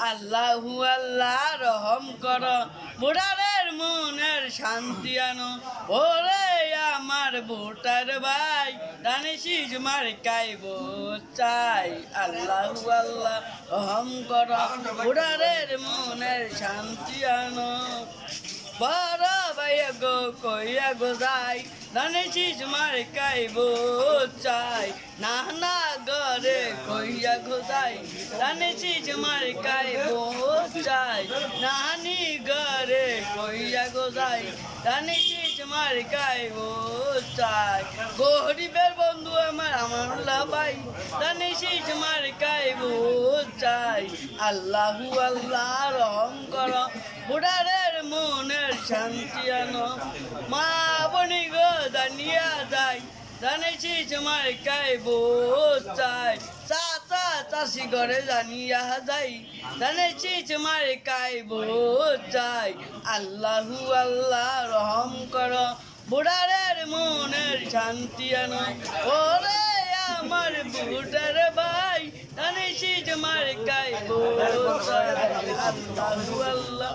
আল্লাহু আল্লাহ রহম কর বুড়ারের মনের শান্তি আনো ওরে আমার ভোটার ভাই দানিশিস মার্কাই ভোট চাই আল্লাহু আল্লাহ রহম কর বুড়ারের মনের শান্তি আনো বড় ভাইয়া গো কইয়া গো যাই দানিশিস মার্কাই ভোট চাই না না গরে কইয়া গো যাই দানিশিস মার্কাই ভোট চাই নানি গরে কইয়া গো যাই দানিশিস মার্কাই ভোট চাই গরিবের বন্ধু আমার ভাই দানিশিস মার্কাই ভোট চাই আল্লাহু আল্লাহ রহম কর বুড়ারের মনের শান্তি আনো মা বনি গো দানিয়া যাই দানিশিস মার্কাই ভোট চাই চাচা চাষি ঘরে জানিয়া যাই দানিশিস মার্কাই ভোট চাই আল্লাহু আল্লাহ রহম কর বুড়ারের মনের শান্তি আনো ওরে আমার বুড়ার ভাই দানিশিস মার্কাই ভোট চাই আল্লাহু আল্লাহ